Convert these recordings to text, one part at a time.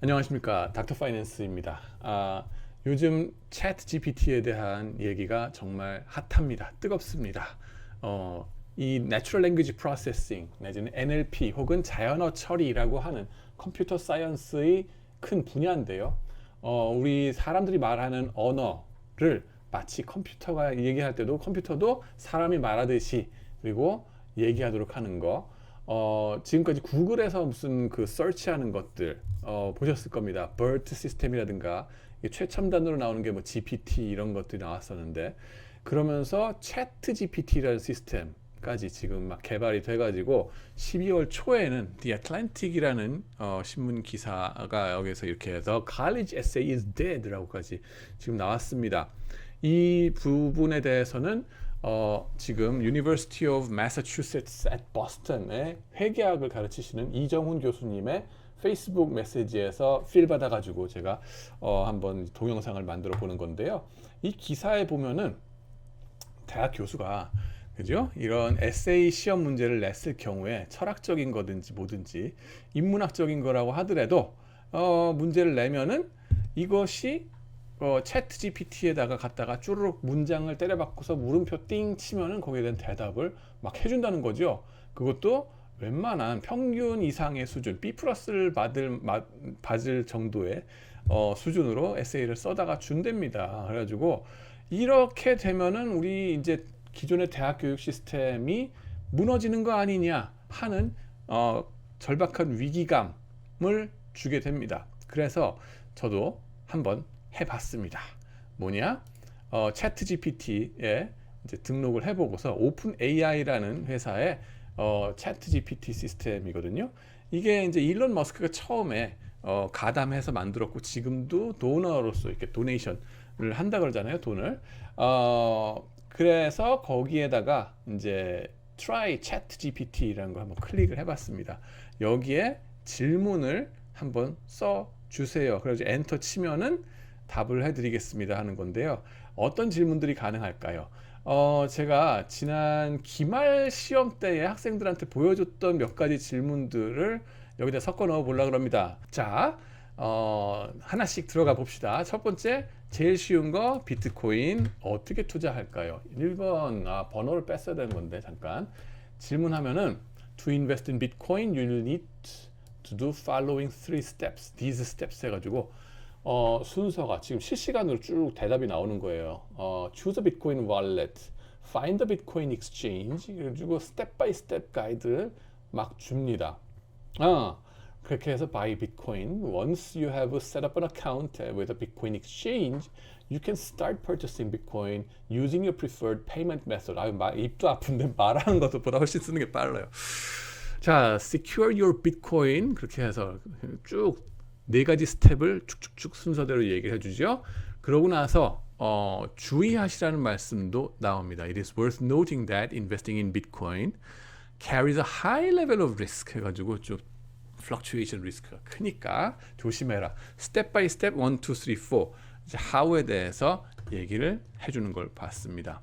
안녕하십니까, 닥터 파이낸스입니다. 요즘 챗 GPT에 대한 얘기가 정말 핫합니다. 뜨겁습니다. 이 Natural Language Processing 내지는 NLP 혹은 자연어 처리라고 하는 컴퓨터 사이언스의 큰 분야인데요. 우리 사람들이 말하는 언어를 마치 컴퓨터가 얘기할 때도 컴퓨터도 사람이 말하듯이 그리고 얘기하도록 하는 거. 지금까지 구글에서 무슨 그 서치하는 것들 보셨을 겁니다. BERT 시스템이라든가 최첨단으로 나오는 게 뭐 GPT 이런 것들이 나왔었는데, 그러면서 채트 GPT라는 시스템까지 지금 막 개발이 돼가지고 12월 초에는 The Atlantic이라는 신문 기사가 여기서 이렇게 해서 College essay is dead라고까지 지금 나왔습니다. 이 부분에 대해서는 지금 University of Massachusetts at Boston의 회계학을 가르치시는 이정훈 교수님의 페이스북 메시지에서 필 받아가지고 제가 한번 동영상을 만들어 보는 건데요. 이 기사에 보면은 대학 교수가 그죠? 이런 에세이 시험 문제를 냈을 경우에 철학적인 거든지 뭐든지 인문학적인 거라고 하더라도 문제를 내면은 이것이 채트 GPT에다가 갖다가 쭈르륵 문장을 때려박고서 물음표 띵 치면은 거기에 대한 대답을 막 해준다는 거죠. 그것도 웬만한 평균 이상의 수준, B 플러스를 받을 정도의 수준으로 에세이를 써다가 준답니다. 그래가지고 이렇게 되면은 우리 이제 기존의 대학 교육 시스템이 무너지는 거 아니냐 하는 절박한 위기감을 주게 됩니다. 그래서 저도 한번 해봤습니다. 뭐냐? 채트 GPT에 이제 등록을 해보고서 오픈 AI라는 회사의 채트 GPT 시스템이거든요. 이게 이제 일론 머스크가 처음에 가담해서 만들었고 지금도 도너로서 이렇게 도네이션을 한다 그러잖아요. 돈을. 그래서 거기에다가 이제 Try Chat GPT라는 거 한번 클릭을 해봤습니다. 여기에 질문을 한번 써 주세요. 그래서 엔터 치면은 답을 해드리겠습니다 하는 건데요. 어떤 질문들이 가능할까요? 제가 지난 기말 시험 때에 학생들한테 보여줬던 몇 가지 질문들을 여기다 섞어 넣어 보려고 합니다. 자, 하나씩 들어가 봅시다. 첫 번째, 제일 쉬운 거, 비트코인 어떻게 투자할까요? 1번, 번호를 뺐어야 되는 건데, 잠깐. 질문하면은, To invest in Bitcoin, you need to do following three steps. These steps 해가지고, 순서가 지금 실시간으로 쭉 대답이 나오는 거예요. Choose a Bitcoin wallet, find a Bitcoin exchange, 그리고 step by step 가이드를 막 줍니다. 그렇게 해서 buy Bitcoin. Once you have set up an account with a Bitcoin exchange, you can start purchasing Bitcoin using your preferred payment method. 입도 아픈데 말하는 것보다 훨씬 쓰는 게 빨라요. 자, secure your Bitcoin 그렇게 해서 쭉 네 가지 스텝을 쭉쭉쭉 순서대로 얘기를 해주죠. 그러고 나서 주의하시라는 말씀도 나옵니다. It is worth noting that investing in Bitcoin carries a high level of risk 해가지고 좀 fluctuation 리스크가 크니까 조심해라. 스텝 바이 스텝 1, 2, 3, 4 이제 how에 대해서 얘기를 해주는 걸 봤습니다.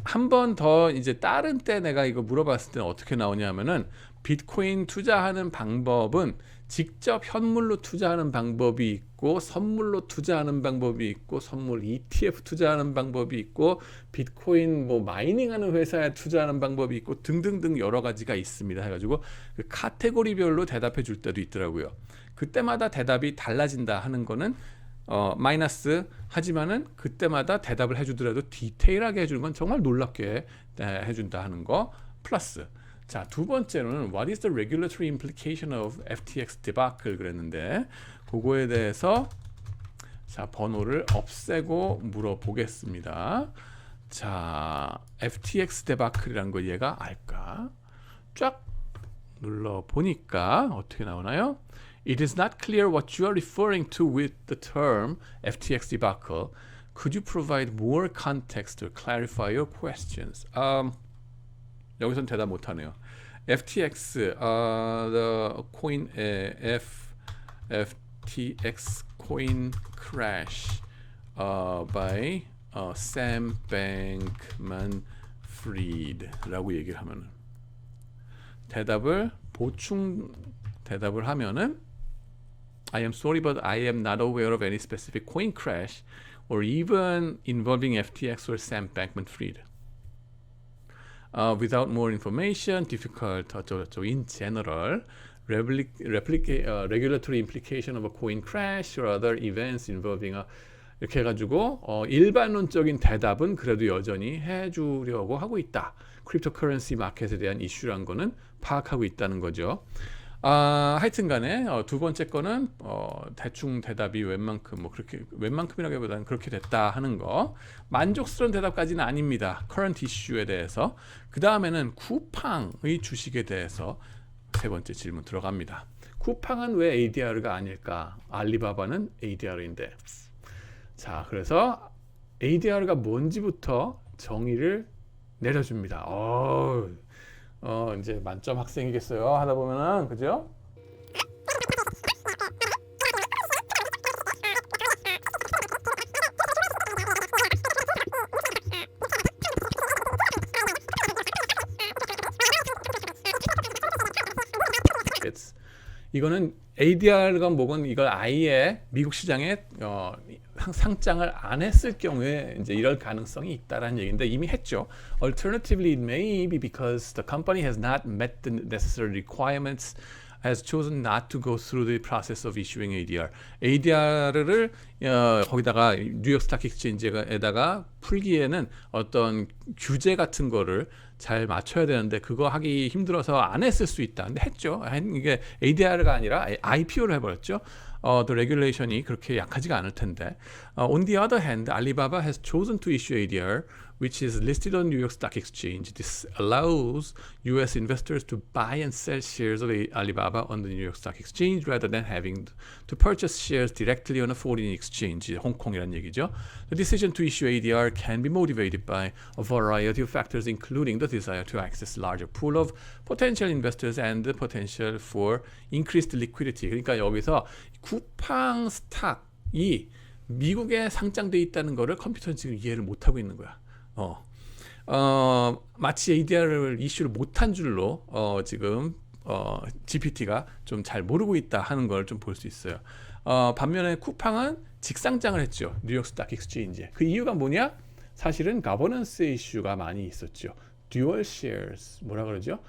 한 번 더 이제 다른 때 내가 이거 물어봤을 때는 어떻게 나오냐면은 비트코인 투자하는 방법은 직접 현물로 투자하는 방법이 있고 선물로 투자하는 방법이 있고 선물 ETF 투자하는 방법이 있고 비트코인 뭐 마이닝하는 회사에 투자하는 방법이 있고 등등등 여러 가지가 있습니다. 해가지고 그 카테고리별로 대답해 줄 때도 있더라고요. 그때마다 대답이 달라진다 하는 거는 마이너스 하지만은 그때마다 대답을 해주더라도 디테일하게 해주는 건 정말 놀랍게 해준다 하는 거 플러스. 자, 두 번째로는 What is the regulatory implication of FTX debacle 그랬는데 그거에 대해서 자 번호를 없애고 물어보겠습니다. 자, FTX debacle이라는 거 얘가 알까? 쫙 눌러 보니까 어떻게 나오나요? It is not clear what you are referring to with the term FTX debacle. Could you provide more context to clarify your questions? 여기선 대답 못하네요. FTX, the coin, FTX coin crash by Sam Bankman-Fried라고 얘기를 하면은 대답을 보충 대답을 하면은 I am sorry, but I am not aware of any specific coin crash or even involving FTX or Sam Bankman-Fried. Without more information, difficult. In general, regulatory implication of a coin crash or other events involving 이렇게 해가지고 일반론적인 대답은 그래도 여전히 해주려고 하고 있다. 크립토커런시 마켓에 대한 이슈란 거는 파악하고 있다는 거죠. 하여튼간에 두 번째 거는 대충 대답이 웬만큼 뭐 그렇게 웬만큼이라기보다는 그렇게 됐다 하는 거 만족스러운 대답까지는 아닙니다. 커런트 이슈에 대해서. 그 다음에는 쿠팡의 주식에 대해서 세 번째 질문 들어갑니다. 쿠팡은 왜 ADR가 아닐까? 알리바바는 ADR인데. 자, 그래서 ADR가 뭔지부터 정의를 내려줍니다. 이제 만점 학생이겠어요. 하다 보면은, 그죠? 이거는 ADR가 뭐건 이걸 아예 미국 시장에 상장을 안 했을 경우에 이제 이럴 가능성이 있다라는 얘기인데 이미 했죠. Alternatively, it may be because the company has not met the necessary requirements, has chosen not to go through the process of issuing ADR. ADR을 거기다가 뉴욕 스탁 익스체인지에다가 풀기에는 어떤 규제 같은 거를 잘 맞춰야 되는데 그거 하기 힘들어서 안 했을 수 있다. 근데 했죠. 이게 ADR가 아니라 IPO를 해버렸죠. The regulation이 그렇게 약하지가 않을 텐데. On the other hand, Alibaba has chosen to issue ADR, which is listed on New York Stock Exchange. This allows U.S. investors to buy and sell shares of Alibaba on the New York Stock Exchange rather than having to purchase shares directly on a foreign exchange, 홍콩이란 얘기죠. The decision to issue ADR can be motivated by a variety of factors, including the desire to access larger pool of potential investors and the potential for increased liquidity. 그러니까 여기서 쿠팡 스탁이 미국에 상장돼 있다는 거를 컴퓨터는 지금 이해를 못하고 있는 거야. 마치 ADR을 이슈를 못한 줄로 지금 GPT가 좀 잘 모르고 있다 하는 걸 좀 볼 수 있어요. 반면에 쿠팡은 직상장을 했죠. 뉴욕 스탁 익스체인지에. 그 이유가 뭐냐? 사실은 가버넌스 이슈가 많이 있었죠. 듀얼 쉐어스 뭐라 그러죠?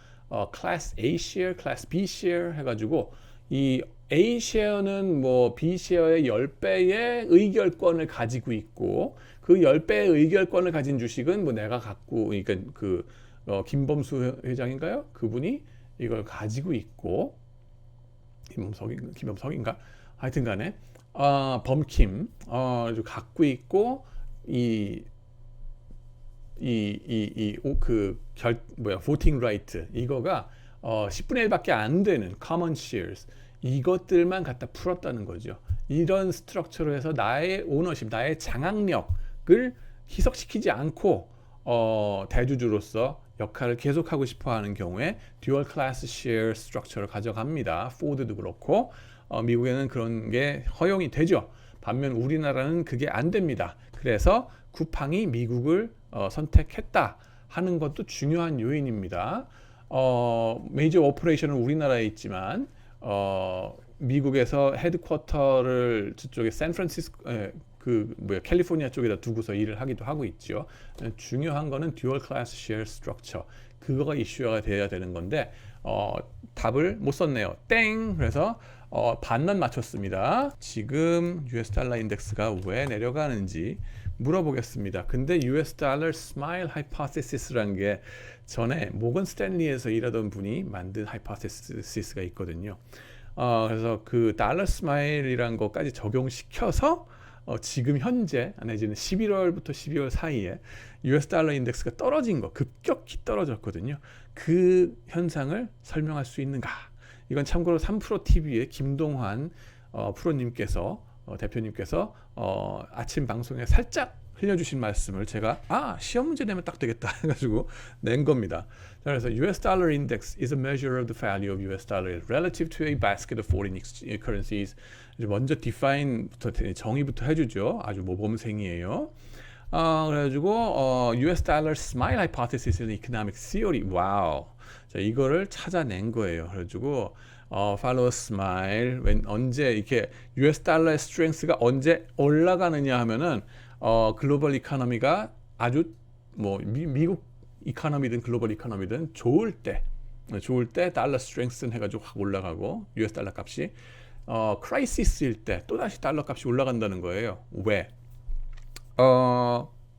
클래스 A 쉐어, 클래스 B 쉐어 해가지고 이 A 쉐어는 뭐 B 쉐어의 10배의 의결권을 가지고 있고 그 10배의 의결권을 가진 주식은 뭐 내가 갖고 그러니까 김범수 회장인가요? 그분이 이걸 가지고 있고 김범석인가? 하여튼간에 범킴 갖고 있고 voting right 이거가 10분의 1밖에 안 되는 common shares 이것들만 갖다 풀었다는 거죠. 이런 스트럭처로 해서 나의 오너십, 나의 장악력을 희석시키지 않고 대주주로서 역할을 계속하고 싶어하는 경우에 듀얼 클래스 쉐어 스트럭처를 가져갑니다. 포드도 그렇고 미국에는 그런 게 허용이 되죠. 반면 우리나라는 그게 안 됩니다. 그래서 쿠팡이 미국을 선택했다 하는 것도 중요한 요인입니다. 메이저 오퍼레이션은 우리나라에 있지만 미국에서 헤드쿼터를 저쪽에 샌프란시스코 캘리포니아 쪽에다 두고서 일을 하기도 하고 있죠. 중요한 거는 듀얼 클래스 쉐어 스트럭처 그거가 이슈가 돼야 되는 건데 답을 못 썼네요. 땡. 그래서 반만 맞췄습니다. 지금 US 달러 인덱스가 왜 내려가는지 물어보겠습니다. 근데 US 달러 스마일 하이포테시스라는 게 전에 모건 스탠리에서 일하던 분이 만든 하이포테시스가 있거든요. 그래서 그 달러 스마일이란 것까지 적용시켜서 지금 현재 내지는 11월부터 12월 사이에 US 달러 인덱스가 떨어진 거 급격히 떨어졌거든요. 그 현상을 설명할 수 있는가? 이건 참고로 3프로 TV의 김동환 프로님께서 대표님께서 아침 방송에 살짝 흘려주신 말씀을 제가 시험 문제 내면 딱 되겠다 해가지고 낸 겁니다. 그래서 US dollar index is a measure of the value of US dollar relative to a basket of foreign currencies. 먼저 define부터 정의부터 해주죠. 아주 모범생이에요. 그래가지고 US dollar smile hypothesis in economic theory. 와우. 자, 이거를 찾아낸 거예요. 그래가지고 follow a smile. 언제 이렇게 US 달러의 스트렝스가 언제 올라가느냐 하면은 글로벌 이코노미가 아주 뭐 미국 이코노미든 글로벌 이코노미든 좋을 때 달러 스트렝스 해가지고 확 올라가고 US 달러 값이 크라이시스일 때 또다시 달러 값이 올라간다는 거예요. 왜?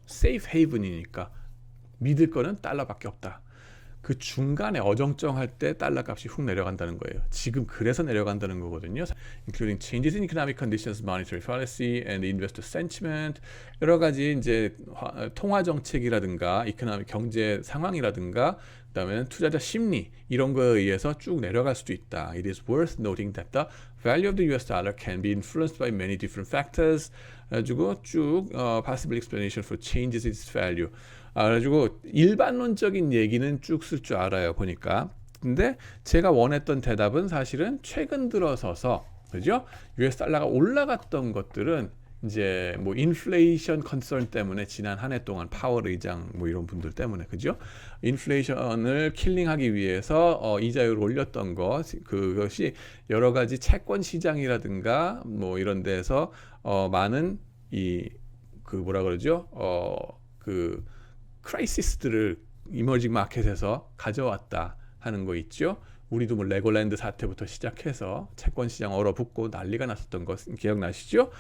세이프 헤이븐이니까 믿을 거는 달러밖에 없다. 그 중간에 어정쩡할 때 달러 값이 훅 내려간다는 거예요. 지금 그래서 내려간다는 거거든요. Including changes in economic conditions, monetary policy, and investor sentiment. 여러 가지 이제 통화 정책이라든가 이코노믹 경제 상황이라든가 그다음에 투자자 심리 이런 거에 의해서 쭉 내려갈 수도 있다. It is worth noting that the value of the US dollar can be influenced by many different factors. 가지고 쭉 possible explanation for changes in its value. 그래가지고 일반론적인 얘기는 쭉 쓸 줄 알아요 보니까. 근데 제가 원했던 대답은 사실은 최근 들어서서 그죠? US 달러가 올라갔던 것들은 이제 뭐 인플레이션 컨서런 때문에 지난 한 해 동안 파월 의장 뭐 이런 분들 때문에 그죠? 인플레이션을 킬링하기 위해서 이자율을 올렸던 그것이 여러 가지 채권 시장이라든가 뭐 이런 데서 많은 그 뭐라 그러죠? 그 크라이시스들을 이머징 마켓에서 가져왔다 하는 거 있죠. 우리도 뭐 레고랜드 사태부터 시작해서 채권 시장 얼어붙고 난리가 났었던 거 기억나시죠?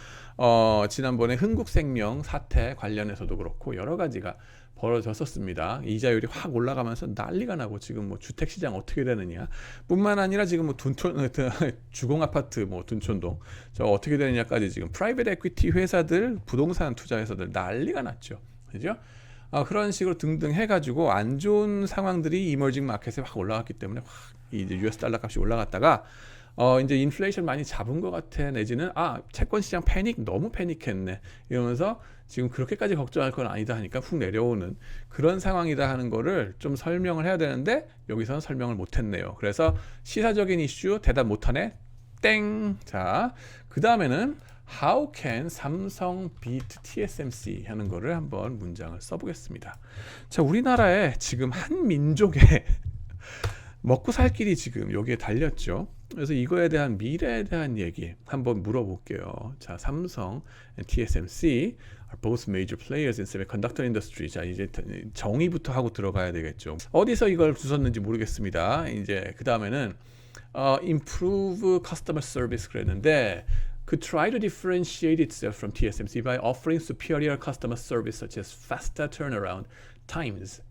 지난번에 흥국생명 사태 관련해서도 그렇고 여러 가지가 벌어졌었습니다. 이자율이 확 올라가면서 난리가 나고 지금 뭐 주택 시장 어떻게 되느냐 뿐만 아니라 지금 뭐 주공 아파트 뭐 둔촌동 저 어떻게 되느냐까지 지금 프라이빗 에퀴티 회사들 부동산 투자 회사들 난리가 났죠. 그죠? 그런 식으로 등등 해가지고 안 좋은 상황들이 이머징 마켓에 확 올라갔기 때문에 확 이제 US 달러 값이 올라갔다가 이제 인플레이션 많이 잡은 것 같아 내지는 채권 시장 패닉 너무 패닉했네 이러면서 지금 그렇게까지 걱정할 건 아니다 하니까 훅 내려오는 그런 상황이다 하는 거를 좀 설명을 해야 되는데 여기서는 설명을 못했네요. 그래서 시사적인 이슈 대답 못하네 땡. 자, 그 다음에는 How can 삼성 beat TSMC 하는 거를 한번 문장을 써보겠습니다. 자, 우리나라에 지금 한 민족의 먹고 살 길이 지금 여기에 달렸죠. 그래서 이거에 대한 미래에 대한 얘기 한번 물어볼게요. 자, 삼성 and TSMC are both major players in semiconductor industry. 자, 이제 정의부터 하고 들어가야 되겠죠. 어디서 이걸 주셨는지 모르겠습니다. 이제 그 다음에는 improve customer service 그랬는데 could try to differentiate itself from TSMC by offering superior customer service such as faster turnaround times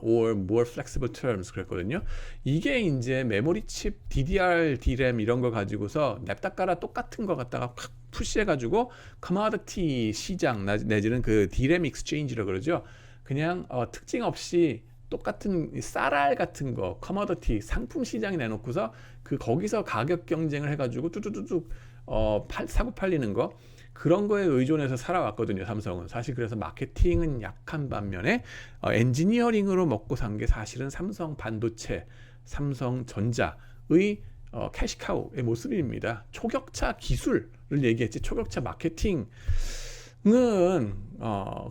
or more flexible terms 그랬거든요. 이게 이제 메모리 칩, DDR, DRAM 이런 거 가지고서 냅다 깔아 똑같은 거 갖다가 확 푸시해가지고 커머디티 시장 내지는 그 DRAM 익스체인지라고 그러죠. 그냥 특징 없이 똑같은 쌀알 같은 거 커머디티 상품 시장에 내놓고서 거기서 가격 경쟁을 해가지고 뚜뚜뚜뚜 사고 팔리는 거 그런 거에 의존해서 살아왔거든요. 삼성은 사실 그래서 마케팅은 약한 반면에 엔지니어링으로 먹고 산 게 사실은 삼성 반도체, 삼성전자의 캐시카우의 모습입니다. 초격차 기술을 얘기했지 초격차 마케팅은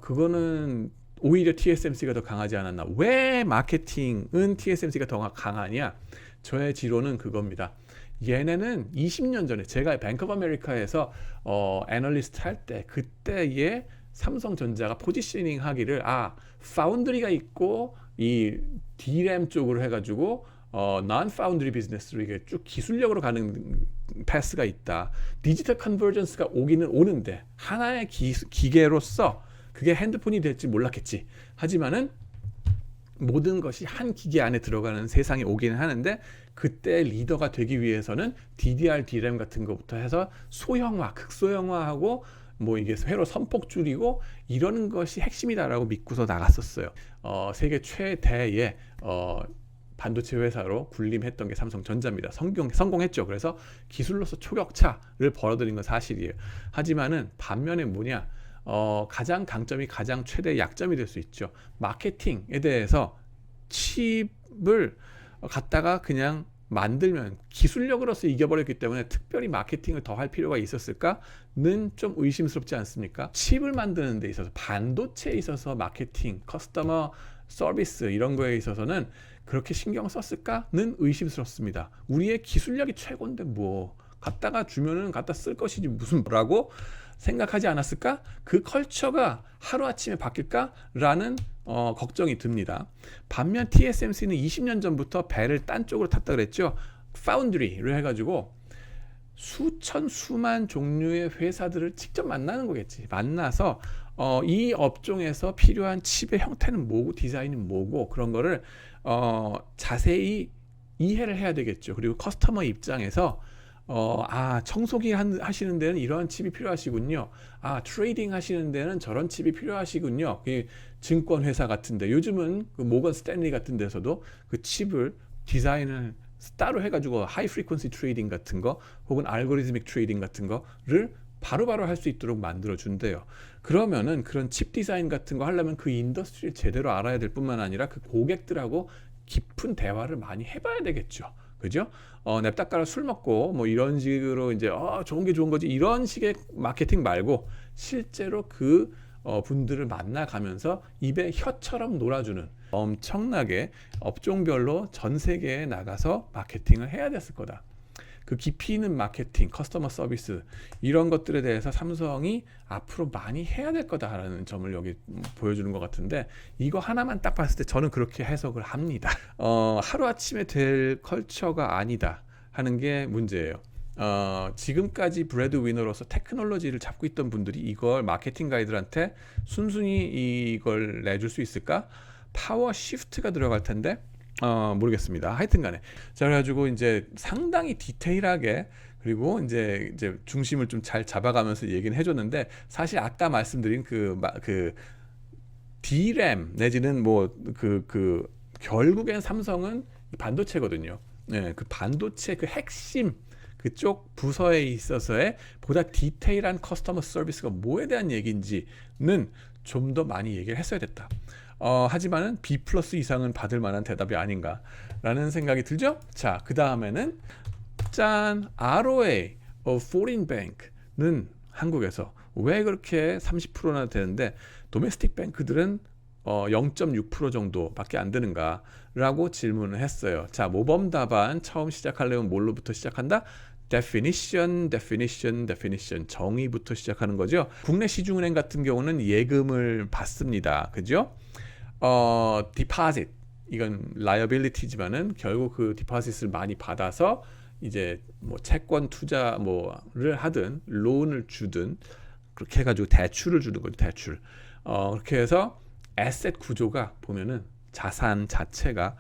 그거는 오히려 TSMC가 더 강하지 않았나. 왜 마케팅은 TSMC가 더 강하냐? 저의 지론은 그겁니다. 얘네는 20년 전에 제가 뱅크 오브 아메리카에서 애널리스트 할 때 그때의 삼성전자가 포지셔닝 하기를 파운드리가 있고 이 DRAM 쪽으로 해가지고 non foundry 비즈니스로 이게 쭉 기술력으로 가는 패스가 있다. 디지털 컨버전스가 오기는 오는데 하나의 기계로서 그게 핸드폰이 될지 몰랐겠지. 하지만은 모든 것이 한 기계 안에 들어가는 세상에 오기는 하는데 그때 리더가 되기 위해서는 DDR, DRAM 같은 것부터 해서 소형화, 극소형화하고 뭐 이게 회로 선폭 줄이고 이러는 것이 핵심이다라고 믿고서 나갔었어요. 세계 최대의 반도체 회사로 군림했던 게 삼성전자입니다. 성공했죠. 그래서 기술로서 초격차를 벌어들인 건 사실이에요. 하지만은 반면에 뭐냐? 가장 강점이 가장 최대 약점이 될 수 있죠. 마케팅에 대해서 칩을 갖다가 그냥 만들면 기술력으로서 이겨버렸기 때문에 특별히 마케팅을 더 할 필요가 있었을까는 좀 의심스럽지 않습니까? 칩을 만드는 데 있어서 반도체에 있어서 마케팅, 커스터머 서비스 이런 거에 있어서는 그렇게 신경 썼을까는 의심스럽습니다. 우리의 기술력이 최고인데 뭐 갖다가 주면은 갖다 쓸 것이지 무슨 뭐라고 생각하지 않았을까? 그 컬처가 하루아침에 바뀔까라는 걱정이 듭니다. 반면 TSMC는 20년 전부터 배를 딴 쪽으로 탔다 그랬죠. 파운드리를 해가지고 수천 수만 종류의 회사들을 직접 만나는 거겠지. 만나서 이 업종에서 필요한 칩의 형태는 뭐고 디자인은 뭐고 그런 거를 자세히 이해를 해야 되겠죠. 그리고 커스터머 입장에서 청소기 하시는 데는 이런 칩이 필요하시군요. 트레이딩 하시는 데는 저런 칩이 필요하시군요. 그 증권 회사 같은데 요즘은 그 모건 스탠리 같은 데서도 그 칩을 디자인을 따로 해가지고 하이 프리퀀시 트레이딩 같은 거 혹은 알고리즘믹 트레이딩 같은 거를 바로바로 할 수 있도록 만들어 준대요. 그러면은 그런 칩 디자인 같은 거 하려면 그 인더스트리를 제대로 알아야 될 뿐만 아니라 그 고객들하고 깊은 대화를 많이 해봐야 되겠죠. 그죠? 냅다 깔아 술 먹고 뭐 이런 식으로 이제 좋은 게 좋은 거지 이런 식의 마케팅 말고 실제로 그 분들을 만나가면서 입에 혀처럼 놀아주는 엄청나게 업종별로 전 세계에 나가서 마케팅을 해야 됐을 거다. 그 깊이 있는 마케팅, 커스터머 서비스 이런 것들에 대해서 삼성이 앞으로 많이 해야 될 거다라는 점을 여기 보여주는 것 같은데 이거 하나만 딱 봤을 때 저는 그렇게 해석을 합니다. 하루아침에 될 컬처가 아니다 하는 게 문제예요. 지금까지 브래드 위너로서 테크놀로지를 잡고 있던 분들이 이걸 마케팅 가이드한테 순순히 이걸 내줄 수 있을까? 파워 시프트가 들어갈 텐데 모르겠습니다. 하여튼 간에 자 그래가지고 이제 상당히 디테일하게 그리고 이제 중심을 좀 잘 잡아가면서 얘기는 해줬는데 사실 아까 말씀드린 그 DRAM 내지는 뭐 결국엔 삼성은 반도체거든요. 네, 그 반도체 그 핵심 그쪽 부서에 있어서의 보다 디테일한 커스터머 서비스가 뭐에 대한 얘기인지는 좀 더 많이 얘기를 했어야 됐다. 하지만은 B 플러스 이상은 받을 만한 대답이 아닌가라는 생각이 들죠. 자, 그 다음에는 짠 ROA Foreign Bank는 한국에서 왜 그렇게 30%나 되는데 도메스틱 뱅크들은 0.6% 정도밖에 안 되는가라고 질문을 했어요. 자, 모범 답안 처음 시작하려면 뭘로부터 시작한다? definition 정의부터 시작하는 거죠. 국내 시중은행 같은 경우는 예금을 받습니다. 그죠? deposit 이건 liability지만은 결국 그 deposit을 많이 받아서 이제 뭐 채권 투자 뭐를 하든 론을 주든 그렇게 해가지고 대출을 주는 거죠. 대출. 그렇게 해서 에셋 구조가 보면은 자산 자체가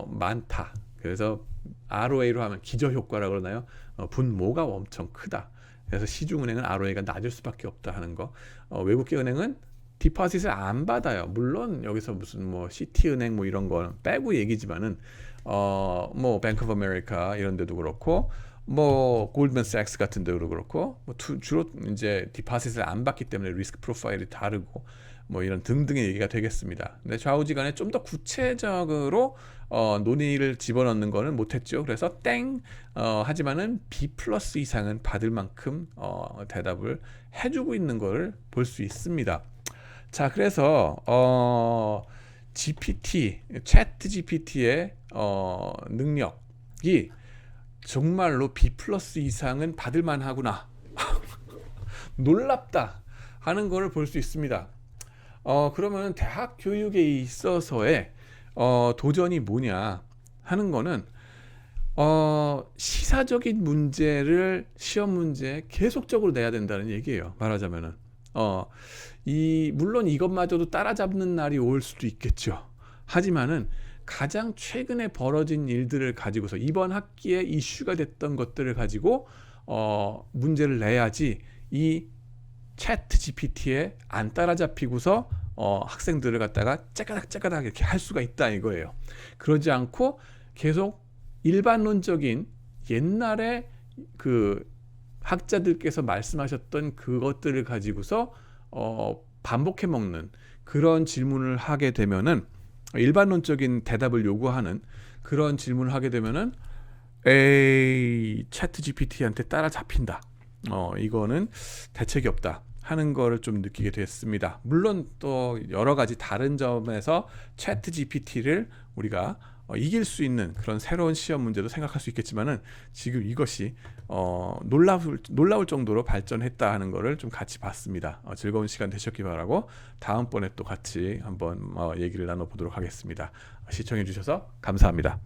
많다. 그래서 ROA로 하면 기저 효과라고 그러나요? 분모가 엄청 크다. 그래서 시중은행은 ROA가 낮을 수밖에 없다 하는 거. 외국계 은행은 디포짓을 안 받아요. 물론 여기서 무슨 뭐 시티은행 뭐 이런 거 빼고 얘기지만은 뭐 뱅크 오브 아메리카 이런 데도 그렇고 뭐 골드맨삭스 같은 데도 그렇고 뭐 주로 이제 디포짓을 안 받기 때문에 리스크 프로파일이 다르고 뭐 이런 등등의 얘기가 되겠습니다. 근데 좌우지간에 좀 더 구체적으로 논의를 집어넣는 거는 못했죠. 그래서 땡 하지만은 B 플러스 이상은 받을 만큼 대답을 해주고 있는 걸 볼 수 있습니다. 자, 그래서 GPT, 챗 GPT의 능력이 정말로 B 플러스 이상은 받을 만하구나. 놀랍다 하는 걸 볼 수 있습니다. 그러면 대학 교육에 있어서의 도전이 뭐냐 하는 거는 시사적인 문제를 시험 문제에 계속적으로 내야 된다는 얘기예요. 말하자면은 물론 이것마저도 따라잡는 날이 올 수도 있겠죠. 하지만은 가장 최근에 벌어진 일들을 가지고서 이번 학기에 이슈가 됐던 것들을 가지고 문제를 내야지 이 챗 GPT에 안 따라잡히고서 학생들을 갖다가 째까닥 이렇게 할 수가 있다 이거예요. 그러지 않고 계속 일반론적인 옛날에 그 학자들께서 말씀하셨던 그것들을 가지고서 반복해 먹는 그런 질문을 하게 되면은 일반론적인 대답을 요구하는 그런 질문을 하게 되면은 챗 GPT한테 따라잡힌다. 이거는 대책이 없다 하는 거를 좀 느끼게 됐습니다. 물론 또 여러 가지 다른 점에서 챗 GPT를 우리가 이길 수 있는 그런 새로운 시험 문제도 생각할 수 있겠지만은 지금 이것이 놀라울 정도로 발전했다 하는 거를 좀 같이 봤습니다. 즐거운 시간 되셨기 바라고 다음번에 또 같이 한번 얘기를 나눠보도록 하겠습니다. 시청해 주셔서 감사합니다.